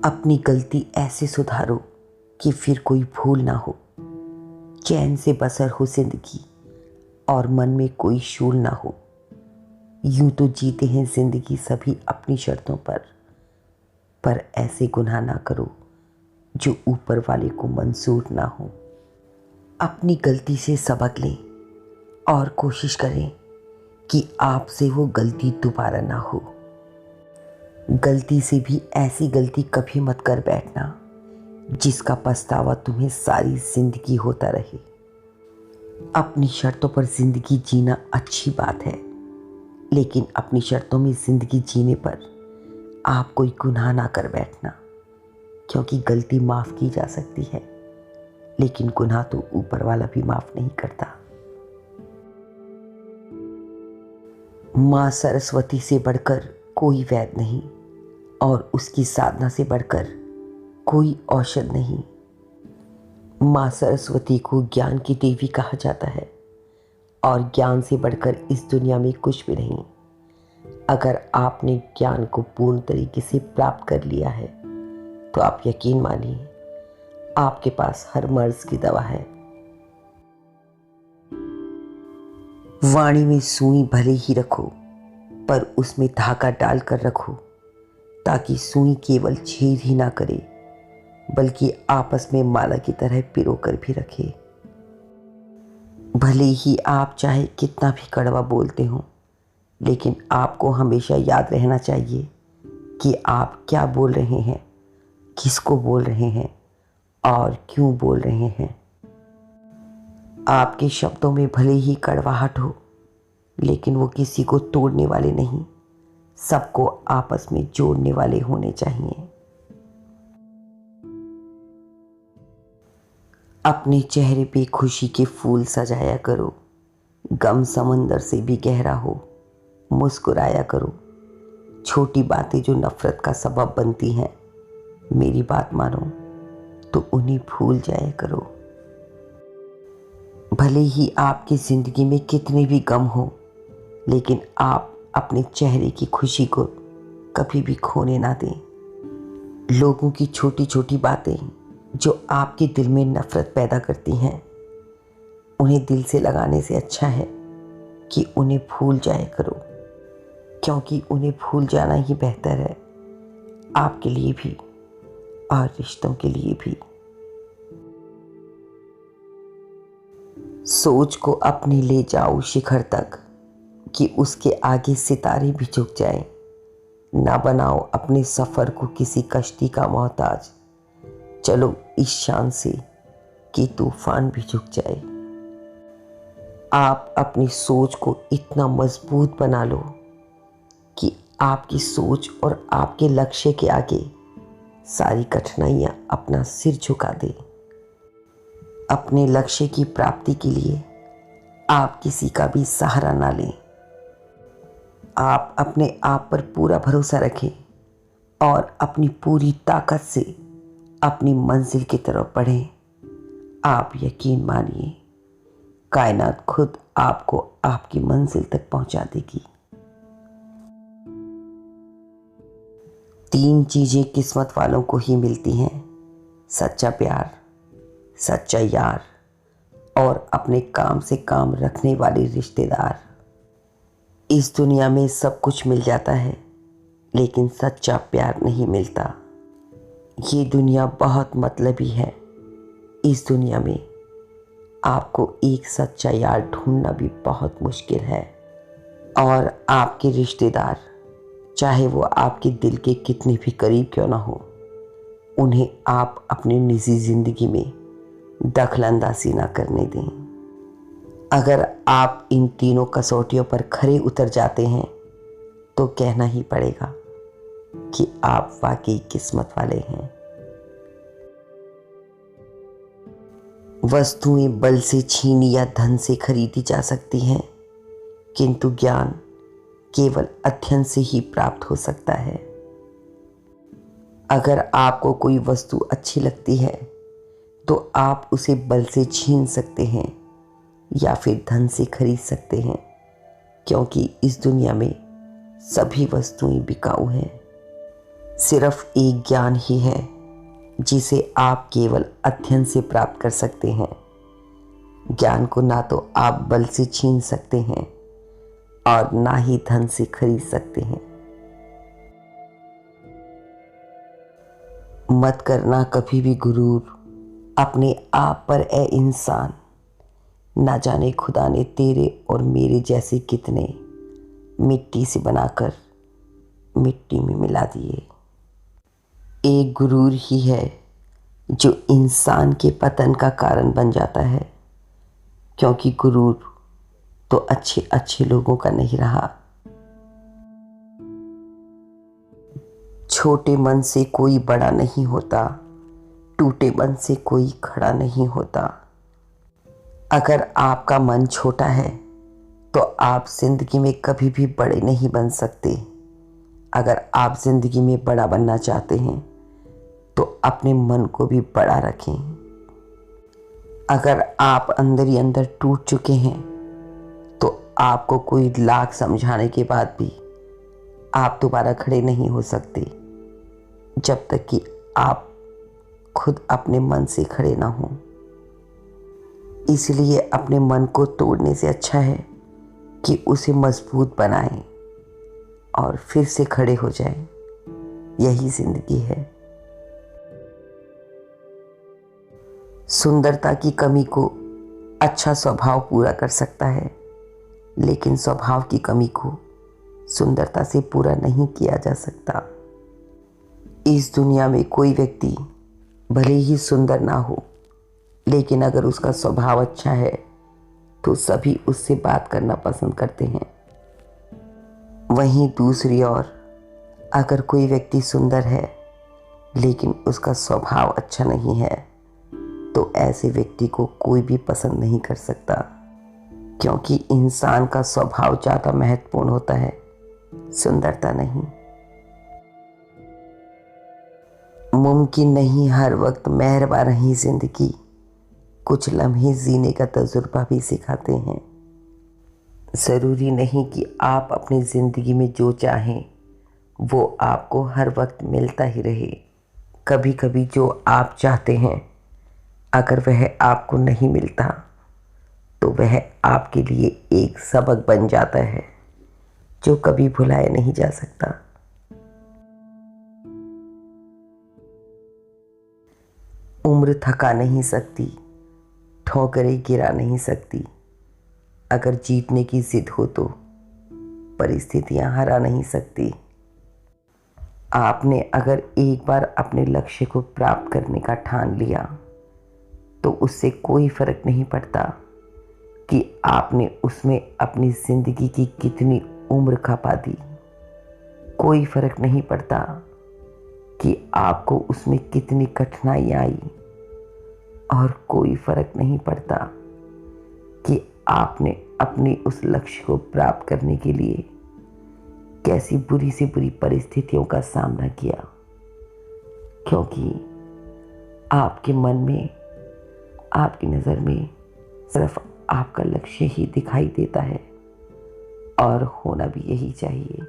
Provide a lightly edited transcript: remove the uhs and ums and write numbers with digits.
अपनी गलती ऐसे सुधारो कि फिर कोई भूल ना हो, चैन से बसर हो जिंदगी और मन में कोई शूल ना हो। यूं तो जीते हैं जिंदगी सभी अपनी शर्तों पर ऐसे गुनाह ना करो जो ऊपर वाले को मंजूर ना हो। अपनी गलती से सबक लें और कोशिश करें कि आपसे वो गलती दोबारा ना हो। गलती से भी ऐसी गलती कभी मत कर बैठना जिसका पछतावा तुम्हें सारी जिंदगी होता रहे। अपनी शर्तों पर जिंदगी जीना अच्छी बात है, लेकिन अपनी शर्तों में जिंदगी जीने पर आप कोई गुनाह ना कर बैठना, क्योंकि गलती माफ की जा सकती है, लेकिन गुनाह तो ऊपर वाला भी माफ नहीं करता। माँ सरस्वती से बढ़कर कोई वैद्य नहीं और उसकी साधना से बढ़कर कोई औषध नहीं। माँ सरस्वती को ज्ञान की देवी कहा जाता है और ज्ञान से बढ़कर इस दुनिया में कुछ भी नहीं। अगर आपने ज्ञान को पूर्ण तरीके से प्राप्त कर लिया है तो आप यकीन मानिए आपके पास हर मर्ज की दवा है। वाणी में सुई भले ही रखो पर उसमें धागा डालकर रखो, ताकि सुई केवल छेद ही ना करे बल्कि आपस में माला की तरह पिरोकर भी रखे। भले ही आप चाहे कितना भी कड़वा बोलते हो, लेकिन आपको हमेशा याद रहना चाहिए कि आप क्या बोल रहे हैं, किसको बोल रहे हैं और क्यों बोल रहे हैं। आपके शब्दों में भले ही कड़वाहट हो, लेकिन वो किसी को तोड़ने वाले नहीं, सबको आपस में जोड़ने वाले होने चाहिए। अपने चेहरे पे खुशी के फूल सजाया करो, गम समंदर से भी गहरा हो, मुस्कुराया करो। छोटी बातें जो नफरत का सबब बनती हैं, मेरी बात मानो तो उन्हें भूल जाया करो। भले ही आपकी जिंदगी में कितने भी गम हो, लेकिन आप अपने चेहरे की खुशी को कभी भी खोने ना दें। लोगों की छोटी छोटी बातें जो आपके दिल में नफरत पैदा करती हैं, उन्हें दिल से लगाने से अच्छा है कि उन्हें भूल जाया करो, क्योंकि उन्हें भूल जाना ही बेहतर है, आपके लिए भी और रिश्तों के लिए भी। सोच को अपने ले जाओ शिखर तक कि उसके आगे सितारे भी झुक जाएं। ना बनाओ अपने सफ़र को किसी कश्ती का मोहताज, चलो इस शान से कि तूफान भी झुक जाए। आप अपनी सोच को इतना मजबूत बना लो कि आपकी सोच और आपके लक्ष्य के आगे सारी कठिनाइयां अपना सिर झुका दे। अपने लक्ष्य की प्राप्ति के लिए आप किसी का भी सहारा ना लें। आप अपने आप पर पूरा भरोसा रखें और अपनी पूरी ताकत से अपनी मंजिल की तरफ बढ़ें। आप यकीन मानिए, कायनात खुद आपको आपकी मंजिल तक पहुंचा देगी। 3 चीजें किस्मत वालों को ही मिलती हैं: सच्चा प्यार, सच्चा यार और अपने काम से काम रखने वाले रिश्तेदार। इस दुनिया में सब कुछ मिल जाता है, लेकिन सच्चा प्यार नहीं मिलता। ये दुनिया बहुत मतलबी है। इस दुनिया में आपको एक सच्चा यार ढूंढना भी बहुत मुश्किल है। और आपके रिश्तेदार, चाहे वो आपके दिल के कितने भी करीब क्यों ना हो, उन्हें आप अपनी निजी जिंदगी में दखलंदाजी ना करने दें। अगर आप इन तीनों कसौटियों पर खरे उतर जाते हैं तो कहना ही पड़ेगा कि आप वाकई किस्मत वाले हैं। वस्तुएं बल से छीनी या धन से खरीदी जा सकती हैं, किंतु ज्ञान केवल अध्ययन से ही प्राप्त हो सकता है। अगर आपको कोई वस्तु अच्छी लगती है तो आप उसे बल से छीन सकते हैं या फिर धन से खरीद सकते हैं, क्योंकि इस दुनिया में सभी वस्तुएं बिकाऊ हैं। सिर्फ एक ज्ञान ही है जिसे आप केवल अध्ययन से प्राप्त कर सकते हैं। ज्ञान को ना तो आप बल से छीन सकते हैं और ना ही धन से खरीद सकते हैं। मत करना कभी भी गुरूर अपने आप पर, ए इंसान। ना जाने खुदा ने तेरे और मेरे जैसे कितने मिट्टी से बनाकर मिट्टी में मिला दिए। एक गुरूर ही है जो इंसान के पतन का कारण बन जाता है, क्योंकि गुरूर तो अच्छे अच्छे लोगों का नहीं रहा। छोटे मन से कोई बड़ा नहीं होता, टूटे मन से कोई खड़ा नहीं होता। अगर आपका मन छोटा है तो आप जिंदगी में कभी भी बड़े नहीं बन सकते। अगर आप जिंदगी में बड़ा बनना चाहते हैं तो अपने मन को भी बड़ा रखें। अगर आप अंदर ही अंदर टूट चुके हैं तो आपको कोई लाख समझाने के बाद भी आप दोबारा खड़े नहीं हो सकते, जब तक कि आप खुद अपने मन से खड़े ना हों। इसलिए अपने मन को तोड़ने से अच्छा है कि उसे मजबूत बनाएं और फिर से खड़े हो जाएं। यही जिंदगी है। सुंदरता की कमी को अच्छा स्वभाव पूरा कर सकता है, लेकिन स्वभाव की कमी को सुंदरता से पूरा नहीं किया जा सकता। इस दुनिया में कोई व्यक्ति भले ही सुंदर ना हो, लेकिन अगर उसका स्वभाव अच्छा है तो सभी उससे बात करना पसंद करते हैं। वहीं दूसरी ओर अगर कोई व्यक्ति सुंदर है लेकिन उसका स्वभाव अच्छा नहीं है तो ऐसे व्यक्ति को कोई भी पसंद नहीं कर सकता, क्योंकि इंसान का स्वभाव ज़्यादा महत्वपूर्ण होता है, सुंदरता नहीं। मुमकिन नहीं हर वक्त मेहरबान रही जिंदगी, कुछ लम्हे जीने का तजुर्बा भी सिखाते हैं। ज़रूरी नहीं कि आप अपनी ज़िंदगी में जो चाहें वो आपको हर वक्त मिलता ही रहे। कभी कभी जो आप चाहते हैं अगर वह आपको नहीं मिलता तो वह आपके लिए एक सबक बन जाता है जो कभी भुलाया नहीं जा सकता। उम्र थका नहीं सकती, ठोकरें गिरा नहीं सकती। अगर जीतने की जिद हो तो परिस्थितियां हरा नहीं सकती। आपने अगर एक बार अपने लक्ष्य को प्राप्त करने का ठान लिया तो उससे कोई फर्क नहीं पड़ता कि आपने उसमें अपनी जिंदगी की कितनी उम्र खपा दी। कोई फर्क नहीं पड़ता कि आपको उसमें कितनी कठिनाई आई, और कोई फर्क नहीं पड़ता कि आपने अपने उस लक्ष्य को प्राप्त करने के लिए कैसी बुरी से बुरी परिस्थितियों का सामना किया, क्योंकि आपके मन में, आपकी नज़र में सिर्फ आपका लक्ष्य ही दिखाई देता है, और होना भी यही चाहिए।